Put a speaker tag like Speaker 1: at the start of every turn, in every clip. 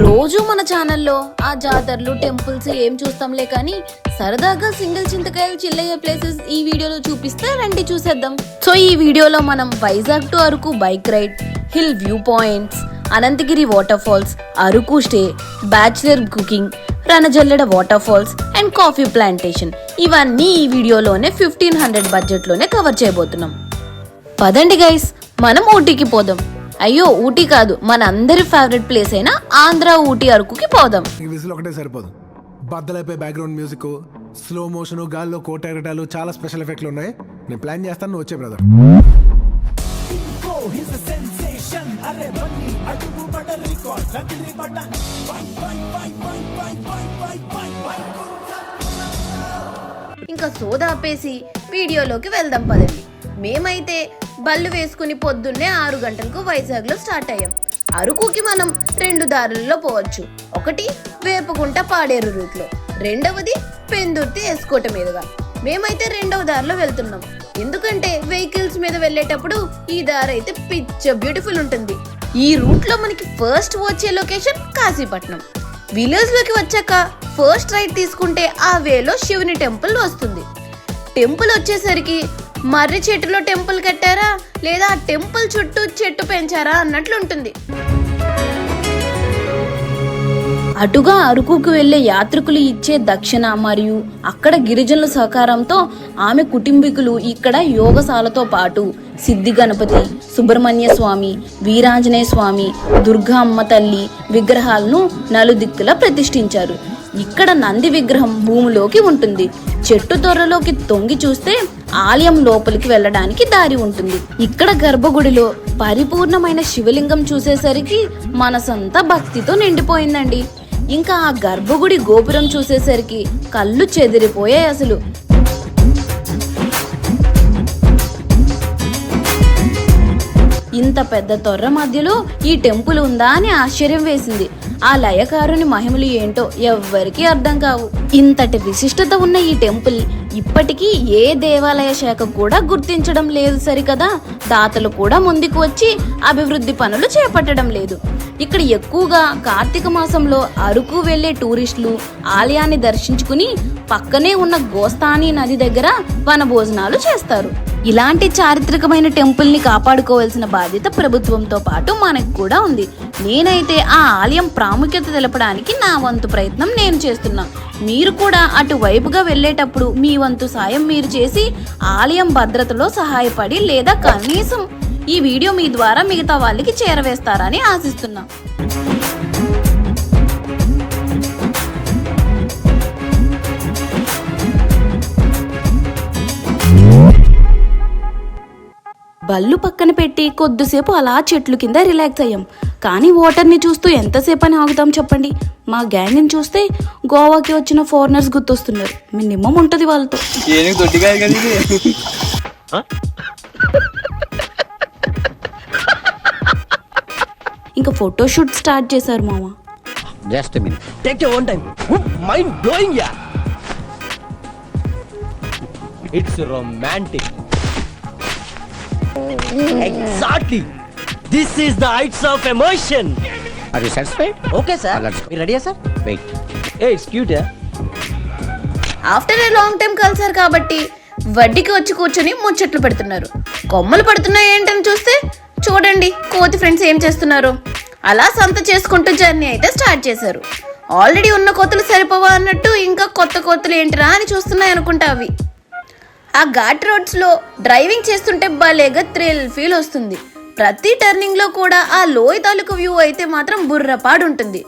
Speaker 1: రోజు మన ఛానల్లో ఆ జాతరలు టెంపుల్స్ ఏం చూస్తాంలే కానీ సరదాగా సింగిల్ చింతకాయలు చిల్లయ్యే ప్లేసెస్ ఈ వీడియోలో చూపిస్తే రండి చూసేద్దాం. సో ఈ వీడియోలో మనం Vizag to Araku bike ride, hill view points, Ananthagiri water falls, Araku stay, bachelor cooking, Ranajilleda water falls and coffee plantation ఇవన్నీ ఈ వీడియోలోనే 1500 బడ్జెట్లోనే కవర్ చేయబోతున్నాం. పదండి గైస్, మనం ఊటీకి పోదాం. అయ్యో ఊటీ కాదు, మన అందరి ఫేవరెట్ ప్లేస్ అయినా ఆంధ్ర ఊటీ అరకుకి పోదాం.
Speaker 2: విజిల్ ఒకటే సరిపోదు, బద్దలైపోయి బ్యాక్గ్రౌండ్ మ్యూజిక్, స్లో మోషన్, గాల్లో కోట ఎగటాలు, చాలా స్పెషల్ ఎఫెక్ట్లు ఉన్నాయి. నేను ప్లాన్ చేస్తాను, నువ్వు వచ్చే బ్రదర్.
Speaker 1: ఇంకా సోదా ఆపేసి వీడియోలోకి వెళ్దాం పదండి. మేమైతే బళ్ళు వేసుకుని పొద్దున్నే 6 గంటలకు వైజాగ్ లో స్టార్ట్ అయ్యాం. అరకుకి మనం 2 దారుల్లో పోవచ్చు. ఒకటి వేపకుంట పాడేరు రూట్ లో, రెండవది పెందుర్తి ఎస్కోట మీదుగా. మేమైతే 2వ దారిలో వెళ్తున్నాం, ఎందుకంటే వెహికల్స్ మీద వెళ్ళేటప్పుడు ఈ దారి అయితే పిచ్చ బ్యూటిఫుల్ ఉంటుంది. ఈ రూట్ లో మనకి ఫస్ట్ వచ్చే లొకేషన్ కాశీపట్నం. విలేజ్ లోకి వచ్చాక ఫస్ట్ రైట్ తీసుకుంటే ఆ వేలో శివుని టెంపుల్ వస్తుంది. టెంపుల్ వచ్చేసరికి మర్రి చెట్టులో టెంపుల్ కట్టారా లేదా ఆ టెంపుల్ చుట్టూ చెట్టు పెంచారా అన్నట్లు ఉంటుంది. అటుగా అరకుకు వెళ్లే యాత్రికులు ఇచ్చే దక్షిణ మరియు అక్కడ గిరిజనుల సహకారంతో ఆమె కుటుంబీకులు ఇక్కడ యోగశాలతో పాటు సిద్ధి గణపతి, సుబ్రహ్మణ్య స్వామి, వీరాంజనేయ స్వామి, దుర్గా అమ్మ తల్లి విగ్రహాలను నలుదిక్కులా ప్రతిష్ఠించారు. ఇక్కడ నంది విగ్రహం భూమిలోకి ఉంటుంది. చెట్టు తొర్రలోకి తొంగి చూస్తే ఆలయం లోపలికి వెళ్ళడానికి దారి ఉంటుంది. ఇక్కడ గర్భగుడిలో పరిపూర్ణమైన శివలింగం చూసేసరికి మనసంతా భక్తితో నిండిపోయిందండి. ఇంకా ఆ గర్భగుడి గోపురం చూసేసరికి కళ్ళు చెదిరిపోయాయి అసలు. ఇంత పెద్ద తొర్ర మధ్యలో ఈ టెంపుల్ ఉందా అని ఆశ్చర్యం వేసింది. ఆ లయకారుని మహిమలు ఏంటో ఎవ్వరికీ అర్థం కావు. ఇంతటి విశిష్టత ఉన్న ఈ టెంపుల్ ఇప్పటికీ ఏ దేవాలయ శాఖ కూడా గుర్తించడం లేదు సరికదా, దాతలు కూడా ముందుకు వచ్చి అభివృద్ధి పనులు చేపట్టడం లేదు. ఇక్కడ ఎక్కువగా కార్తీక మాసంలో అరకు వెళ్లే టూరిస్టులు ఆలయాన్ని దర్శించుకుని పక్కనే ఉన్న గోస్తాని నది దగ్గర వనభోజనాలు చేస్తారు. ఇలాంటి చారిత్రకమైన టెంపుల్ ని కాపాడుకోవాల్సిన బాధ్యత ప్రభుత్వంతో పాటు మనకు కూడా ఉంది. నేనైతే ఆ ఆలయం ప్రాముఖ్యత తెలపడానికి నా వంతు ప్రయత్నం నేను చేస్తున్నా. మీరు కూడా అటువైపుగా వెళ్ళేటప్పుడు మీ వంతు సాయం మీరు చేసి ఆలయం భద్రతలో సహాయపడి లేదా కనీసం ఈ వీడియో మీ ద్వారా మిగతా వాళ్ళకి చేరవేస్తారని ఆశిస్తున్నా. బళ్ళు పక్కన పెట్టి కొద్దిసేపు అలా చెట్లు కింద రిలాక్స్ అయ్యాం. కానీ వాటర్ని చూస్తూ ఎంతసేపు అని ఆగుతాం చెప్పండి. మా గ్యాంగ్ని చూస్తే గోవాకి వచ్చిన ఫారినర్స్ గుర్తొస్తున్నారు. మినిమం ఉంటుంది వాళ్ళతో. ఇంకా ఫోటోషూట్ స్టార్ట్ చేశారు మామ.
Speaker 3: Just a minute. Take your own time. Mind blowing, yeah. It's romantic. Exactly. This is the heights of emotion.
Speaker 4: Are you satisfied?
Speaker 3: Okay, sir.
Speaker 4: Let's go.
Speaker 3: You ready, sir?
Speaker 4: Wait.
Speaker 3: Hey, it's cute, yeah.
Speaker 1: After a long time కలిసారు కాబట్టి వడ్డీకి వచ్చి కూర్చొని ముచ్చట్లు పెడుతున్నారు. కొమ్మలు పడుతున్నాయి ఏంటని చూస్తే చూడండి కోతి ఫ్రెండ్స్ ఏం చేస్తున్నారు. అలా సంత చేసుకుంటూ జర్నీ అయితే స్టార్ట్ చేశారు. ఆల్రెడీ ఉన్న కోతులు సరిపోవా అన్నట్టు ఇంకా కొత్త కోతులు ఏంటిరా అని చూస్తున్నాయి అనుకుంటా అవి. ఆ ఘాట్ రోడ్స్ లో డ్రైవింగ్ చేస్తుంటే భలేగా థ్రిల్ ఫీల్ వస్తుంది. ప్రతి టర్నింగ్ లో కూడా ఆ లోయ తాలూకు వ్యూ అయితే మాత్రం బుర్రపాడు ఉంటుంది.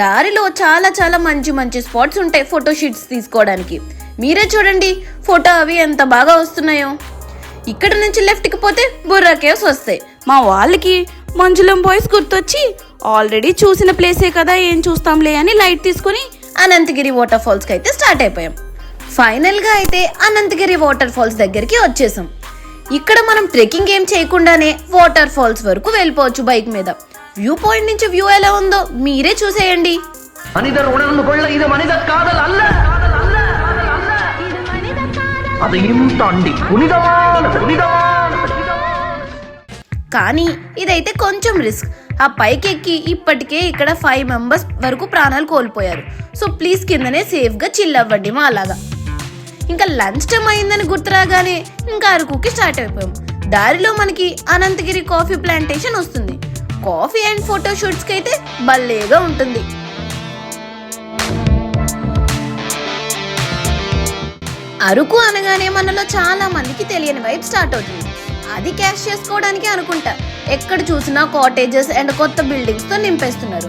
Speaker 1: దారిలో చాలా చాలా మంచి మంచి స్పాట్స్ ఉంటాయి ఫోటో షూట్స్ తీసుకోవడానికి. మీరే చూడండి ఫోటో అవి ఎంత బాగా వస్తున్నాయో. ఇక్కడ నుంచి లెఫ్ట్ కి పోతే బుర్రా కేవ్స్ వస్తాయి. మా వాళ్ళకి మంజులం బాయ్స్ గుర్తొచ్చి ఆల్రెడీ చూసిన ప్లేసే కదా ఏం చూస్తాంలే అని లైట్ తీసుకుని అనంతగిరి వాటర్ ఫాల్స్ కి అయితే స్టార్ట్ అయిపోయాం. ఫైనల్ గా అయితే అనంతగిరి వాటర్ ఫాల్స్ దగ్గరికి వచ్చేసాం. ఇక్కడ మనం ట్రెక్కింగ్ ఏం చేయకుండానే వాటర్ ఫాల్స్ వరకు వెళ్ళిపోవచ్చు బైక్ మీద. వ్యూ పాయింట్ నుంచి వ్యూ ఎలా ఉందో మీరే చూసేయండి. కానీ ఇదైతే కొంచెం రిస్క్. ఆ పైకి ఎక్కి ఇప్పటికే ఇక్కడ 5 మెంబర్స్ వరకు ప్రాణాలు కోల్పోయారు. సో ప్లీజ్ కిందనే సేఫ్గా చిల్ అవ్వండి మా అలాగా. ఇంకా లంచ్ టైం అయిందని గుర్తురాగానే ఇంకా అరకుకి స్టార్ట్ అయిపోయాం. దారిలో మనకి అనంతగిరి కాఫీ ప్లాంటేషన్ వస్తుంది. కాఫీ అండ్ ఫోటో షూట్స్కి అయితే భలేగా ఉంటుంది. అరకు అనగానే మనలో చాలా మందికి తెలియని వైబ్ స్టార్ట్ అవుతుంది. అది క్యాష్ చేసుకోవడానికి అనుకుంటా. ఎక్కడ చూసినా కాటేజెస్ అండ్ కొత్త బిల్డింగ్స్ తో నింపేస్తున్నారు.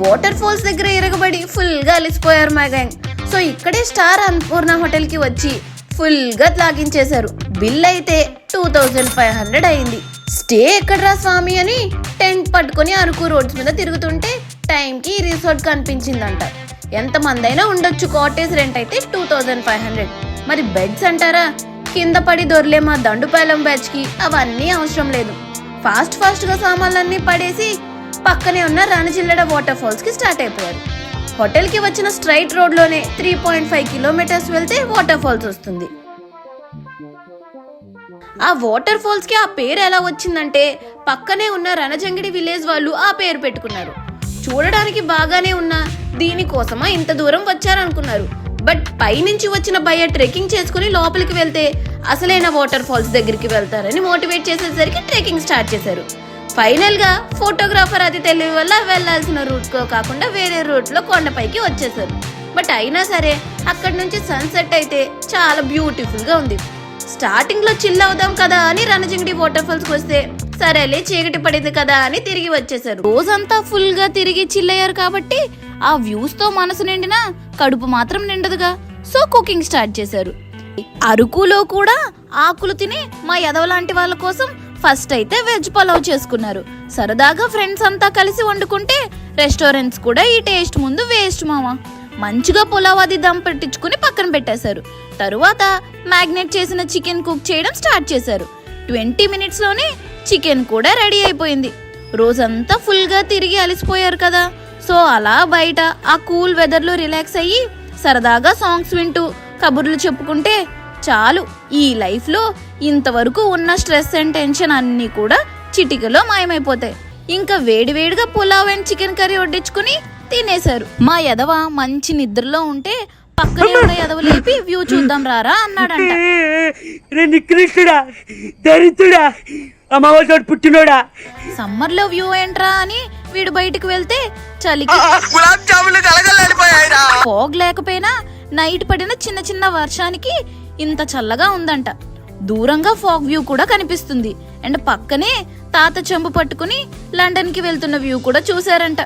Speaker 1: వాటర్ ఫాల్స్ దగ్గర ఎరగబడి ఫుల్ గా అలిసిపోయారు మా గ్యాంగ్. సో ఇక్కడే స్టార్ అన్నపూర్ణ హోటల్ కి వచ్చి ఫుల్ గా లాగించేశారు. బిల్ అయితే 2500 అయింది. స్టే ఎక్కడరా స్వామి అని టెంట్ పట్టుకుని అరకు రోడ్స్ మీద తిరుగుతుంటే టైంకి ఈ రిసార్ట్ కనిపించిందంట. ఎంతమంది అయినా ఉండొచ్చు. కాటేజ్ రెంట్ అయితే 2500. మరి బెడ్స్ అంటారా, కింద పడి దొర్లే మా దండుపాలెం బ్యాచ్ కి అవన్నీ అవసరం లేదు. ఫాస్ట్ గా సామాన్లన్నీ పడేసి పక్కనే ఉన్న రణజిల్లడ వాటర్ ఫాల్స్ కి స్టార్ట్ అయిపోయారు. హోటల్ కి వచ్చిన స్ట్రైట్ రోడ్ లోనే 3.5 కిలోమీటర్స్ వెళ్తే వాటర్ ఫాల్స్ వస్తుంది. ఆ వాటర్ ఫాల్స్ కి ఆ పేరు ఎలా వచ్చిందంటే పక్కనే ఉన్న రణజంగిడి విలేజ్ వాళ్ళు ఆ పేరు పెట్టుకున్నారు. చూడడానికి బాగానే ఉన్నా దీనికోసమా ఇంత దూరం వచ్చారనుకున్నారు. బట్ పైనుంచి వచ్చిన భయ్య ట్రెక్కింగ్ చేసుకుని లోపలికి వెళ్తే అసలైన వాటర్ ఫాల్స్ దగ్గరికి వెళ్తారని మోటివేట్ చేసేసరికి ట్రెక్కింగ్ స్టార్ట్ చేశారు. ఫైనల్ గా ఫోటోగ్రాఫర్ అది తెలివి వల్ల వెళ్లాల్సిన రూట్ కో కాకుండా వేరే రూట్ లో కొండపైకి వచ్చేసారు. బట్ అయినా సరే అక్కడ నుంచి సన్సెట్ అయితే చాలా బ్యూటిఫుల్ గా ఉంది. స్టార్టింగ్ లో చిల్ అవుదాం కదా అని రణజింగిడి వాటర్ ఫాల్స్ కి వస్తే సరేలే చీకటి పడింది కదా అని తిరిగి వచ్చేసారు. రోజంతా ఫుల్ గా తిరిగి చిల్ అయ్యారు కాబట్టి ఆ వ్యూస్ తో మనసు నిండినా కడుపు మాత్రం నిండదుగా. సో కుకింగ్ స్టార్ట్ చేశారు. అరకులో కూడా ఆకులు తిని మా యదవ లాంటి వాళ్ళ కోసం ఫస్ట్ అయితే వెజ్ పలావ్ చేసుకున్నారు. సరదాగా ఫ్రెండ్స్ అంతా కలిసి వండుకుంటే రెస్టారెంట్స్ కూడా ఈ టేస్ట్ ముందు వేస్ట్ మామా. మంచిగా పులావ్ అది దమ్ పెట్టించుకుని పక్కన పెట్టేశారు. తరువాత మ్యాగ్నేట్ చేసిన చికెన్ కుక్ చేయడం స్టార్ట్ చేశారు. 20 minutes లోనే చికెన్ కూడా రెడీ అయిపోయింది. రోజంతా ఫుల్ గా తిరిగి అలిసిపోయారు కదా. సో అలా బయట ఆ కూల్ వెదర్ లో రిలాక్స్ అయ్యి సరదాగా సాంగ్స్ వింటూ కబుర్లు చెప్పుకుంటే చాలు. ఈ లైఫ్ లో ఇంతవరకు ఉన్న స్ట్రెస్ అండ్ టెన్షన్ అన్ని కూడా చిటికలో మాయమైపోతాయి. ఇంకా వేడివేడిగా పులావ్ అండ్ చికెన్ కర్రీ వడ్డించుకుని తినేశారు. మా యదవ మంచి నిద్రలో ఉంటే పక్కనే ఉన్న యదవ లేపి వ్యూ చూద్దాం రారా అన్నాడంట. సమ్మర్ లో వ్యూ ఏంట్రా అని వీడు బయటకు వెళ్తే చలికి ఫాగ్ లేకపోయినా నైట్ పడిన చిన్న చిన్న వర్షానికి ఇంత చల్లగా ఉందంట. దూరంగా ఫాగ్ వ్యూ కూడా కనిపిస్తుంది. అండ్ పక్కనే తాత చెంబు పట్టుకుని లండన్ కి వెళ్తున్న వ్యూ కూడా చూసారంట.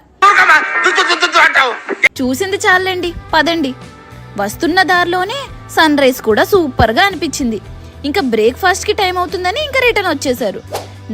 Speaker 1: చూసింది చాలండి, పదండి. వస్తున్న దారిలోనే సన్ రైజ్ కూడా సూపర్ గా అనిపించింది. ఇంకా బ్రేక్ఫాస్ట్ కి టైం అవుతుందని ఇంకా రిటర్న్ వచ్చేసారు.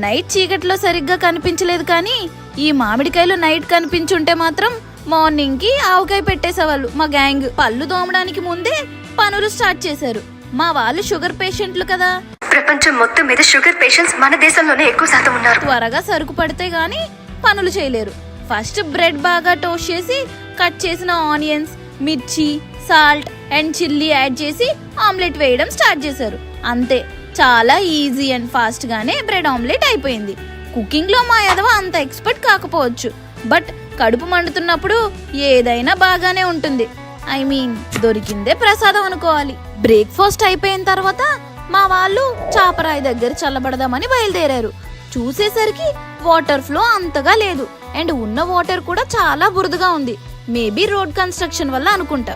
Speaker 1: నైట్ చీకట్లో సరిగ్గా కనిపించలేదు కానీ ఈ మామిడికాయలు నైట్ కనిపించుంటే మాత్రం మార్నింగ్ కి ఆవకాయ పెట్టేసేవాళ్ళు మా గ్యాంగ్. పళ్ళు తోమడానికి ముందే పనులు స్టార్ట్ చేశారు. మా వాళ్ళు షుగర్ పేషెంట్లు కదా.
Speaker 4: ప్రపంచం మొత్తం మీద షుగర్ పేషెంట్స్ మన దేశంలోనే ఎక్కువ శాతం ఉన్నారు.
Speaker 1: త్వరగా సరుకు పడితే గానీ పనులు చేయలేరు. ఫస్ట్ బ్రెడ్ బాగా టోస్ట్ చేసి కట్ చేసిన ఆనియన్స్, మిర్చి, సాల్ట్ అండ్ చిల్లీ యాడ్ చేసి ఆమ్లెట్ వేయడం స్టార్ట్ చేశారు. అంతే, చాలా ఈజీ అండ్ ఫాస్ట్ గానే బ్రెడ్ ఆమ్లెట్ అయిపోయింది. కుకింగ్ లో మా యదవ అంత ఎక్స్పర్ట్ కాకపోవచ్చు, బట్ కడుపు మండుతున్నప్పుడు ఏదైనా బాగానే ఉంటుంది. ఐ మీన్ దొరికిందే ప్రసాదం అనుకోవాలి. బ్రేక్ఫాస్ట్ అయిపోయిన తర్వాత మా వాళ్ళు చాపరాయి దగ్గర చల్లబడదామని బయలుదేరారు. చూసేసరికి వాటర్ ఫ్లో అంతగా లేదు అండ్ ఉన్న వాటర్ కూడా చాలా బురదగా ఉంది. మేబీ రోడ్ కన్స్ట్రక్షన్ వల్ల అనుకుంటా.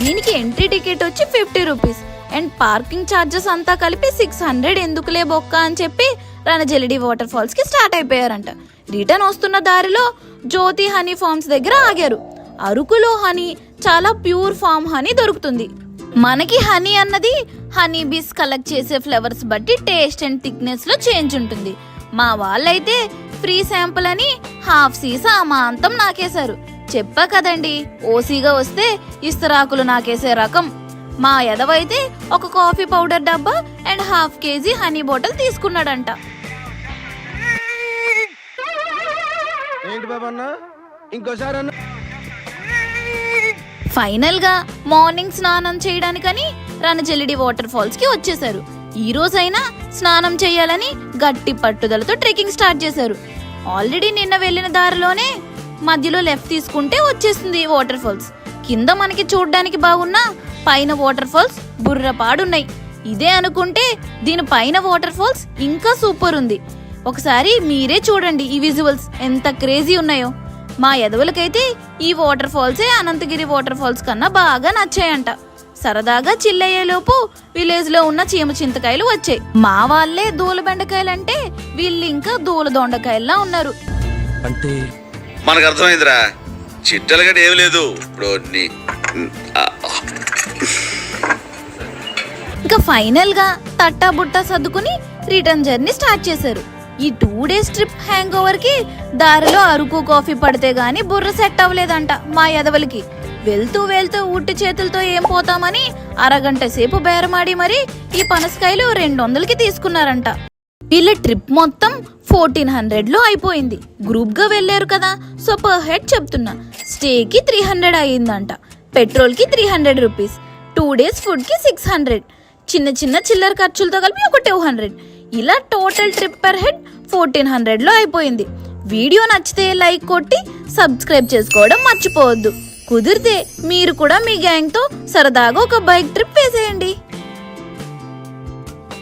Speaker 1: దీనికి ఎంట్రీ టికెట్ వచ్చి 50 రూపీస్ అండ్ పార్కింగ్ ఛార్జెస్ అంతా కలిపి 600 ఎందుకులే బొక్క అని చెప్పి రణజలిడి వాటర్ ఫాల్స్ కి స్టార్ట్ అయిపోయారంట. రిటర్న్ వస్తున్న దారిలో జ్యోతి హనీ ఫార్మ్స్ దగ్గర ఆగారు. అరకులో హనీ చాలా ప్యూర్ ఫామ్ హనీ దొరుకుతుంది. మనకి హనీ అన్నది హనీ బీస్ కలెక్ట్ చేసే ఫ్లేవర్స్ బట్టి టేస్ట్ అండ్ థిక్నెస్ లో చేంజ్ ఉంటుంది. మా వాళ్ళైతే ఫ్రీ శాంపుల్ అని హాఫ్ సీసా అమాంతం నాకేశారు. చెప్పా కదండి, ఓసీగా వస్తే ఇస్తరాకులు నాకేసే రకం. మా యదవైతే ఒక కాఫీ పౌడర్ డబ్బా అండ్ ½ కేజీ హనీ బాటిల్ తీసుకున్నాడంట. ఫైనల్ గా మార్నింగ్ స్నానం చేయడానికని రణజలిడి వాటర్ ఫాల్స్ కి వచ్చేసారు. ఈ రోజైనా స్నానం చేయాలని గట్టి పట్టుదలతో ట్రెక్కింగ్ స్టార్ట్ చేశారు. ఆల్రెడీ నిన్న వెళ్ళిన దారిలోనే మధ్యలో లెఫ్ట్ తీసుకుంటే వచ్చేస్తుంది వాటర్ ఫాల్స్. కింద మనకి చూడడానికి బాగున్నా పైన వాటర్ ఫాల్స్ బుర్రపాడున్నాయి. ఇదే అనుకుంటే దీని పైన వాటర్ ఫాల్స్ ఇంకా సూపర్ ఉంది. ఒకసారి మీరే చూడండి ఈ విజువల్స్ ఎంత క్రేజీ ఉన్నాయో. మా ఎదవలకైతే ఈ వాటర్ ఫాల్సే అనంతగిరి వాటర్ ఫాల్స్ కన్నా బాగా నచ్చాయంట. సరదాగా చిల్లయ్యేలోపు విలేజ్ లో ఉన్న చీమ చింతకాయలు వచ్చాయి. మా వాళ్ళే దూల బెండకాయలంటే వీళ్ళు ఇంకా దూల దొండకాయల్లా ఉన్నారు.
Speaker 3: అంటే
Speaker 5: మనకు అర్థమైందిరా, చిట్టలు గట్టి ఏమి లేదు. ఇప్పుడు
Speaker 1: ఇంకా ఫైనల్ గా తట్టా బుట్టా సర్దుకుని రిటర్న్ జర్నీ స్టార్ట్ చేశారు. ఈ 2 days ట్రిప్ హ్యాంగ్ ఓవర్ కి దారిలో అరకు కాఫీ పడితే గానీ బుర్ర సెట్ అవ్వలేదంట మా ఎదవలకి. వెళ్తూ వెళ్తూ ఉట్టి చేతులతో ఏం పోతామని అరగంట సేపు బేరమాడి మరి ఈ పనసకాయలు 200కి తీసుకున్నారంట. వీళ్ళ ట్రిప్ మొత్తం 1400 లో అయిపోయింది. గ్రూప్ గా వెళ్లారు కదా, సో పర్ హెడ్ చెప్తున్నా స్టేకి 300 అయ్యిందంట, పెట్రోల్ కి 300 రూపీస్, 2 days ఫుడ్ కి 600, చిన్న చిన్న చిల్లర ఖర్చులతో కలిపి ఒక 200. ఇలా టోటల్ ట్రిప్ పర్ హెడ్ 1400 లో అయిపోయింది. వీడియో నచ్చితే లైక్ కొట్టి సబ్స్క్రైబ్ చేసుకోవడం మర్చిపోవద్దు. కుదిరితే మీరు కూడా మీ గ్యాంగ్ తో సరదాగా ఒక బైక్ ట్రిప్ వేసేయండి.